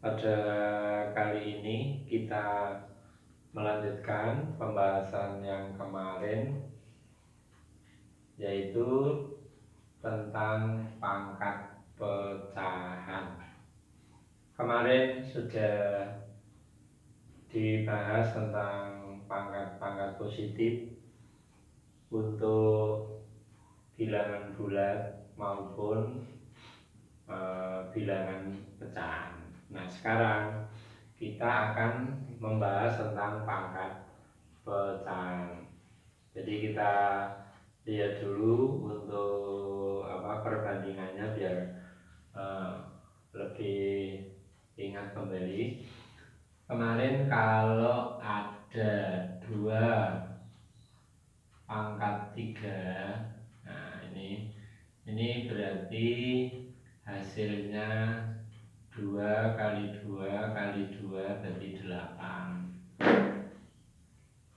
Pada kali ini kita melanjutkan pembahasan yang kemarin, yaitu tentang pangkat pecahan. Kemarin sudah dibahas tentang pangkat-pangkat positif untuk bilangan bulat maupun bilangan pecahan. Nah, sekarang kita akan membahas tentang pangkat pecahan. Jadi kita lihat dulu untuk perbandingannya biar lebih ingat kembali. Kemarin kalau ada dua pangkat 3, nah ini berarti hasilnya 2 kali 2 kali 2 berarti 8.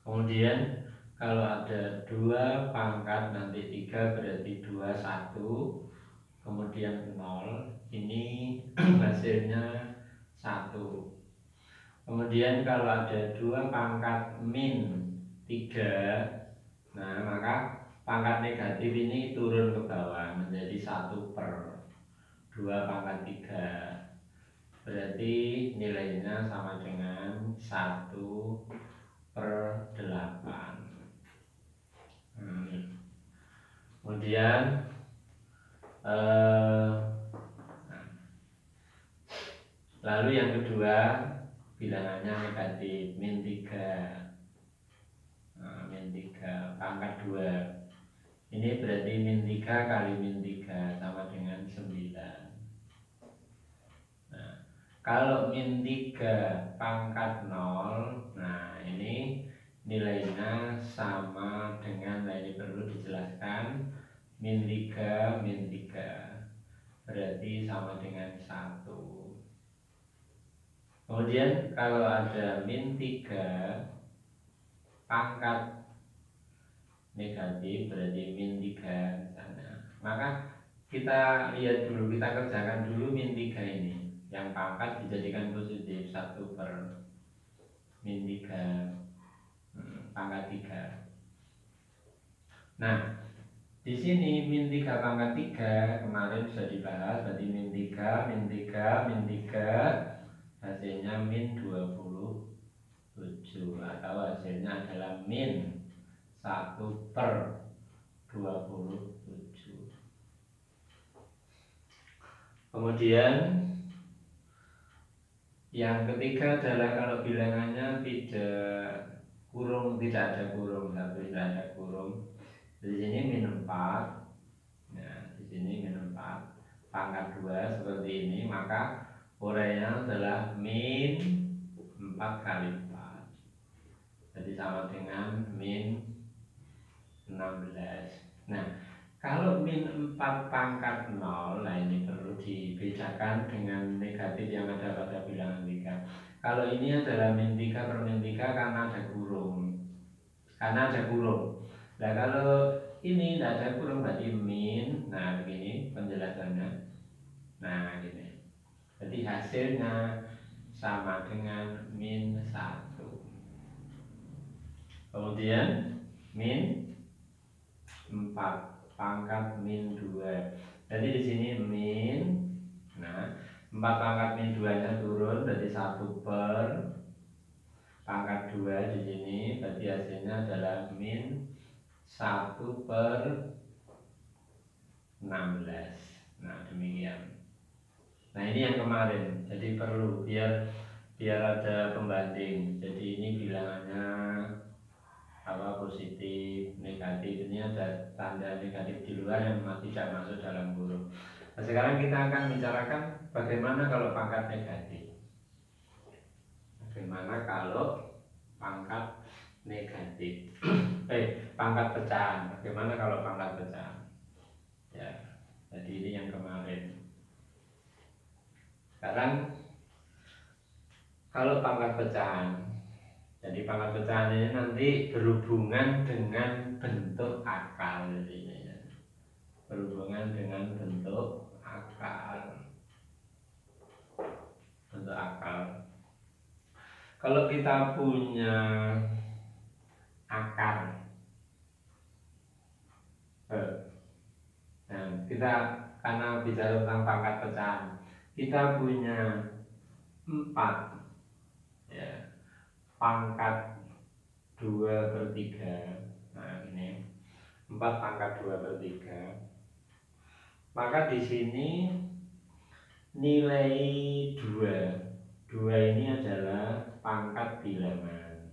Kemudian kalau ada dua pangkat nanti 3 berarti 2, 1, kemudian 0, ini hasilnya 1. Kemudian kalau ada dua pangkat min 3, nah maka pangkat negatif ini turun ke bawah menjadi 1/2 pangkat 3. Berarti nilainya sama dengan 1/8. Kemudian lalu yang kedua bilangannya negatif min 3. Min 3 pangkat 2. Ini berarti min 3 kali min 3 sama dengan 9. Nah, kalau min 3 pangkat 0, nah ini nilainya sama dengan, nah ini perlu dijelaskan, min 3 berarti sama dengan 1. Kemudian kalau ada min 3 pangkat negatif berarti min 3 sana. Maka kita lihat dulu, kita kerjakan dulu min 3 ini. Yang pangkat dijadikan positif 1/min 3 pangkat 3. Nah, di sini min 3 pangkat 3 kemarin sudah dibahas, berarti min 3 hasilnya min 27 atau hasilnya adalah min 1/27. Kemudian yang ketiga adalah kalau bilangannya tidak ada kurung, tidak ada kurung. Di sini min 4. Nah, di sini min 4 pangkat 2 seperti ini, maka urainya adalah min 4 kali 4. Jadi sama dengan min 16. Nah, kalau min 4 pangkat 0, nah ini perlu dibedakan dengan negatif yang ada pada bilangan 3. Kalau ini adalah min 3 per min 3 karena ada kurung. Nah, kalau ini tidak ada kurung berarti min, nah begini penjelasannya. Nah, gini. Jadi hasilnya sama dengan min 1. Kemudian min 4 pangkat min 2. Jadi di sini min, nah 4 pangkat min 2-nya turun berarti 1 per pangkat 2 di sini, berarti hasilnya adalah min 1/16. Nah, demikian. Nah, ini yang kemarin. Jadi perlu biar ada pembanding. Jadi ini bilangannya positif, negatif, ini ada tanda negatif di luar yang tidak masuk dalam kurung. Nah, sekarang kita akan bicarakan bagaimana kalau pangkat negatif. Bagaimana kalau pangkat negatif? Pangkat pecahan. Bagaimana kalau pangkat pecahan? Ya, jadi ini yang kemarin. Sekarang kalau pangkat pecahan. Jadi pangkat pecahan ini nanti berhubungan dengan bentuk akal, ya. Berhubungan dengan bentuk akal. Kalau kita punya akar, nah kita karena bicara tentang pangkat pecahan, kita punya 4 ya, pangkat 2/3. Nah ini 4 pangkat 2/3. Maka di sini nilai 2 ini adalah pangkat bilangan.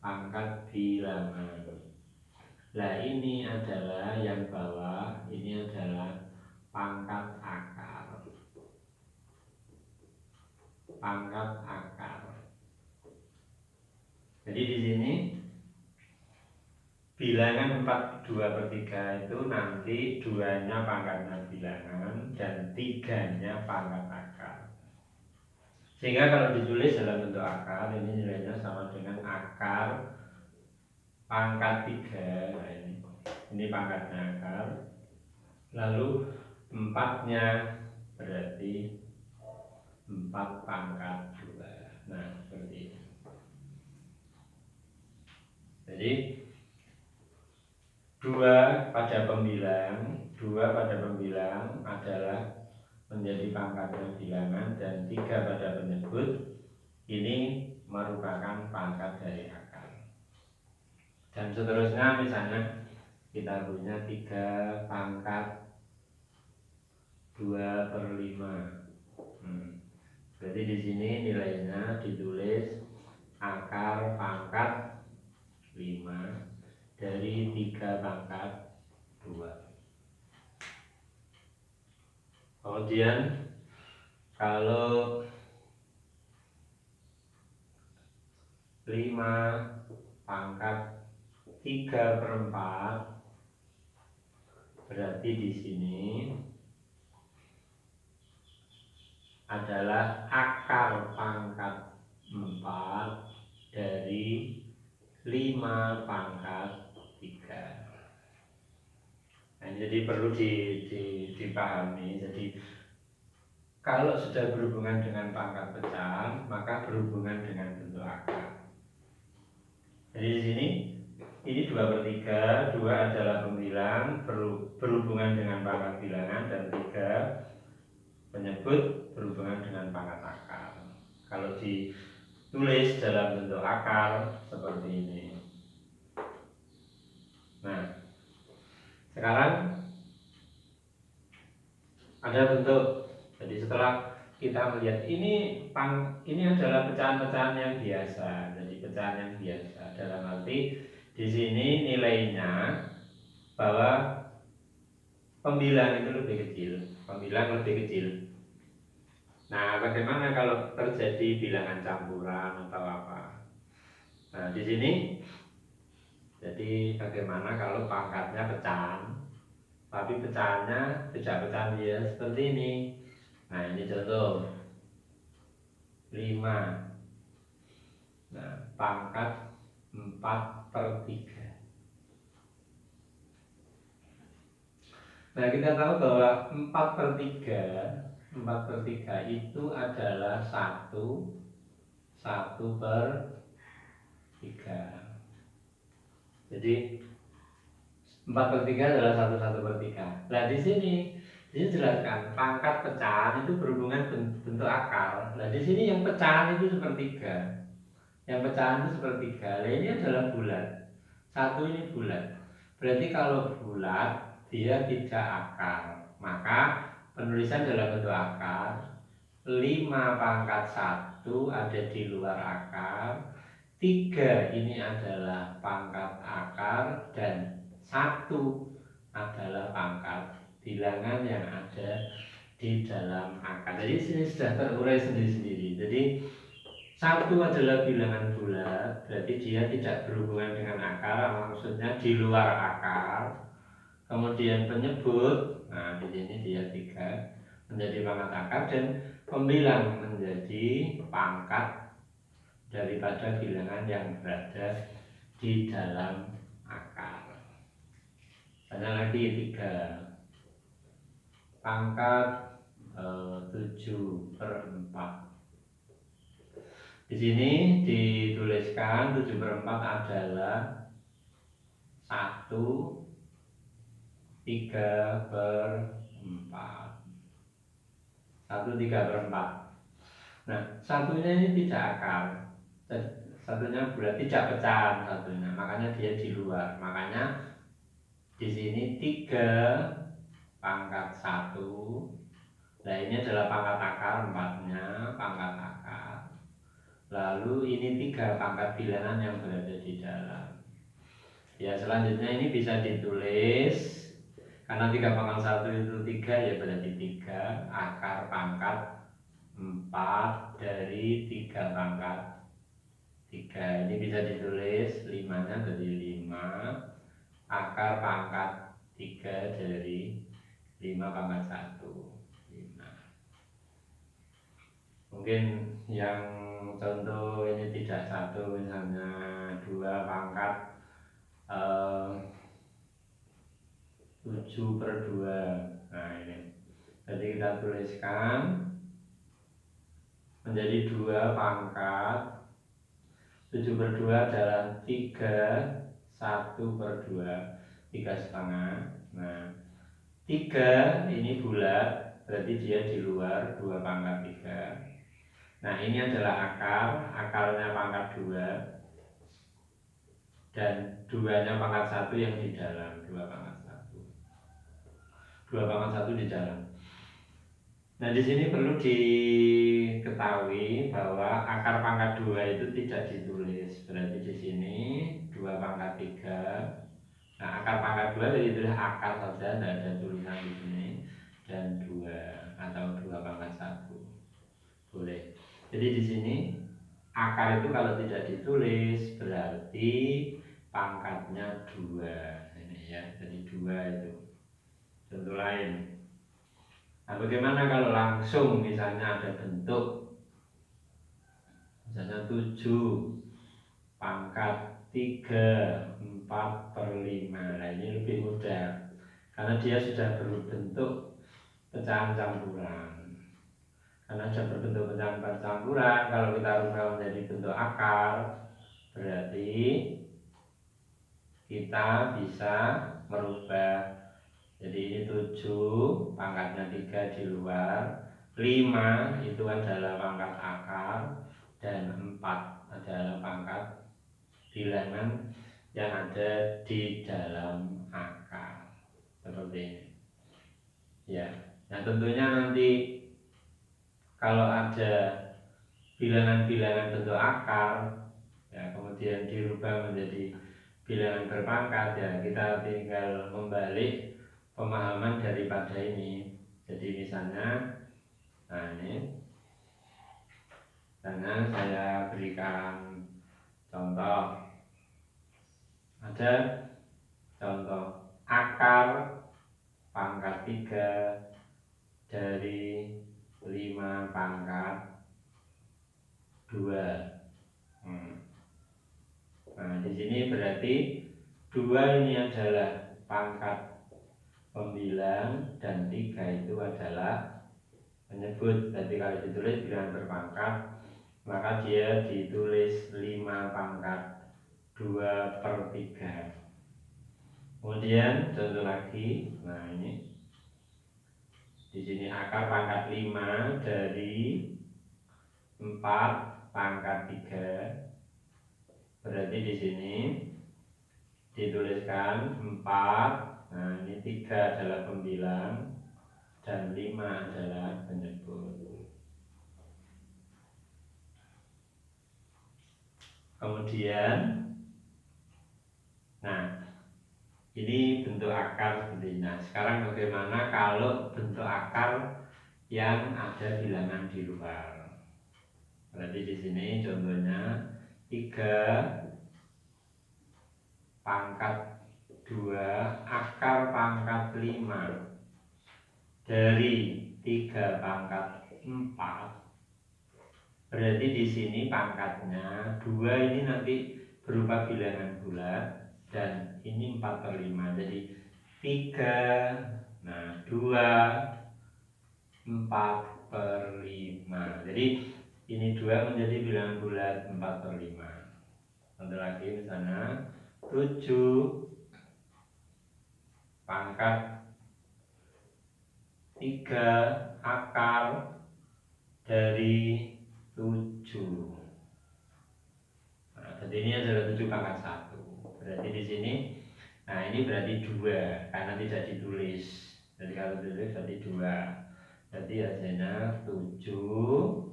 Pangkat bilangan. Nah ini adalah yang bawah, ini adalah pangkat akar. Pangkat akar. Jadi di sini bilangan 2/3 itu nanti 2-nya pangkatnya bilangan dan 3-nya pangkat akar. Sehingga kalau ditulis dalam bentuk akar, ini nilainya sama dengan akar pangkat 3. Nah ini pangkatnya akar. Lalu 4-nya berarti 4 pangkat 2. Nah seperti ini. Jadi 2 pada pembilang adalah menjadi pangkatnya bilangan dan 3 pada penyebut ini merupakan pangkat dari akar. Dan seterusnya misalnya kita punya 3 pangkat 2/5. Berarti di sini nilainya ditulis akar pangkat 5 dari 3 pangkat 2. Kemudian kalau 5 pangkat 3/4 berarti di sini adalah akar pangkat 4 dari 5 pangkat 3. Nah, jadi perlu dipahami. Jadi kalau sudah berhubungan dengan pangkat pecahan, maka berhubungan dengan bentuk akar. Jadi di sini ini 2/3, 2 adalah pembilang berhubungan dengan pangkat bilangan dan 3 penyebut berhubungan dengan pangkat akar. Kalau ditulis dalam bentuk akar seperti ini. Nah, sekarang ada bentuk. Jadi setelah kita melihat ini adalah pecahan-pecahan yang biasa. Jadi pecahan yang biasa dalam arti di sini nilainya bahwa pembilang itu lebih kecil, pembilang lebih kecil. Nah, bagaimana kalau terjadi bilangan campuran atau apa? Nah, di sini jadi bagaimana kalau pangkatnya pecahan, tapi pecahannya tidak pecahan dia seperti ini. Nah, ini contoh 5. Nah, pangkat 4/3. Nah, kita tahu bahwa 4/3 itu adalah 1/3. Jadi 4/3 adalah 1/3. Nah, di sini jelaskan pangkat pecahan itu berhubungan bentuk akar. Nah, di sini yang pecahan itu 1/3. Yang pecahan itu 1/3. Nah, ini adalah bulat. 1 ini bulat. Berarti kalau bulat dia tidak akar. Maka penulisan dalam bentuk akar 5 pangkat 1 ada di luar akar, 3 ini adalah pangkat akar, dan 1 adalah pangkat bilangan yang ada di dalam akar. Jadi sini sudah terurai sendiri-sendiri. Jadi 1 adalah bilangan bulat, berarti dia tidak berhubungan dengan akar, maksudnya di luar akar. Kemudian penyebut, nah di sini dia 3 menjadi pangkat akar, dan pembilang menjadi pangkat daripada bilangan yang berada di dalam akar. Ada lagi 3 pangkat 7/4. Di sini dituliskan 7/4 adalah 1/3/4. 1/3/4. Nah, satunya ini tidak akar. Satunya bulat, tidak pecahan satunya. Makanya dia di luar. Makanya di sini 3/1. Nah, ini adalah pangkat akar 4-nya, pangkat akar. Lalu ini 3 pangkat bilangan yang berada di dalam. Ya, selanjutnya ini bisa ditulis karena 3/1 itu 3, ya berarti 3 akar pangkat 4 dari 3/3. Ini bisa ditulis 5-nya dari 5 akar pangkat 3 dari 5/1. 5. Mungkin yang contoh ini tidak satu, misalnya 2/7/2. Nah, ini jadi kita tuliskan menjadi 2/7/2 adalah 3/1/2, 3,5. Nah, 3 ini bulat, berarti dia di luar 2/3. Nah, ini adalah akarnya pangkat 2, dan 2-nya pangkat 1 yang di dalam, 2/1. 2/1 di dalam. Nah, di sini perlu diketahui bahwa akar pangkat 2 itu tidak ditulis. Berarti di sini 2/3. Nah, akar pangkat 2 jadi tulis akar saja, tidak ada tulisan di sini. Dan 2 atau 2/1. Boleh. Jadi di sini akar itu kalau tidak ditulis berarti pangkatnya 2. Ini ya, jadi 2 itu. Contoh lain. Nah, bagaimana kalau langsung misalnya ada bentuk misalnya 7/3/4/5. Nah, ini lebih mudah karena dia sudah berbentuk pecahan campuran. Karena sudah berbentuk pecahan campuran, kalau kita rubah menjadi bentuk akar, berarti kita bisa merubah. Jadi ini 7, pangkatnya 3 di luar, 5 itu adalah pangkat akar, dan 4 adalah pangkat bilangan yang ada di dalam akar. Seperti ini. Ya. Nah, tentunya nanti kalau ada bilangan-bilangan bentuk akar, ya kemudian dirubah menjadi bilangan berpangkat, ya kita tinggal membalik pemahaman daripada ini. Jadi misalnya, nah ini, karena saya berikan contoh, ada contoh akar pangkat 3 dari 5/2. Nah, di sini berarti 2 ini adalah pangkat pembilang dan 3 itu adalah penyebut. Jadi kalau ditulis bilangan berpangkat, maka dia ditulis 5/2/3. Kemudian contoh lagi, nah ini di sini akar pangkat 5 dari 4/3. Berarti di sini dituliskan 4. Nah, ini 3 adalah pembilang dan 5 adalah penyebut. Kemudian, nah ini bentuk akar seperti ini. Nah, sekarang bagaimana kalau bentuk akar yang ada bilangan di luar? Berarti di sini contohnya 3/2 akar pangkat 5 dari 3/4. Berarti di sini pangkatnya 2 ini nanti berupa bilangan bulat, dan ini 4/5. Jadi 3, nah 2/4/5. Jadi ini 2 menjadi bilangan bulat 4/5. Contoh lagi misalnya 7 pangkat 3 akar dari 7. Nah, jadi ini adalah 7 pangkat 1. Berarti di sini, nah ini berarti 2 karena tidak ditulis. Jadi kalau ditulis berarti 2. Jadi hasilnya 7.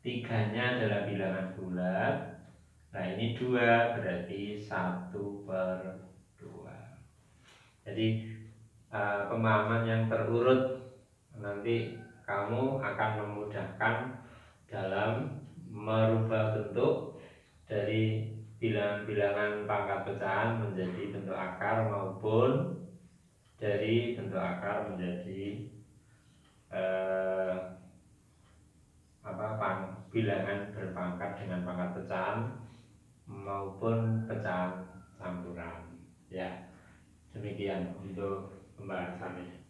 3-nya adalah bilangan bulat. Nah ini 2 berarti 1/2. Jadi pemahaman yang terurut nanti kamu akan memudahkan dalam merubah bentuk dari bilangan-bilangan pangkat pecahan menjadi bentuk akar maupun dari bentuk akar menjadi bilangan berpangkat dengan pangkat pecahan maupun pecahan campuran. Ya, demikian untuk pembahasan ini.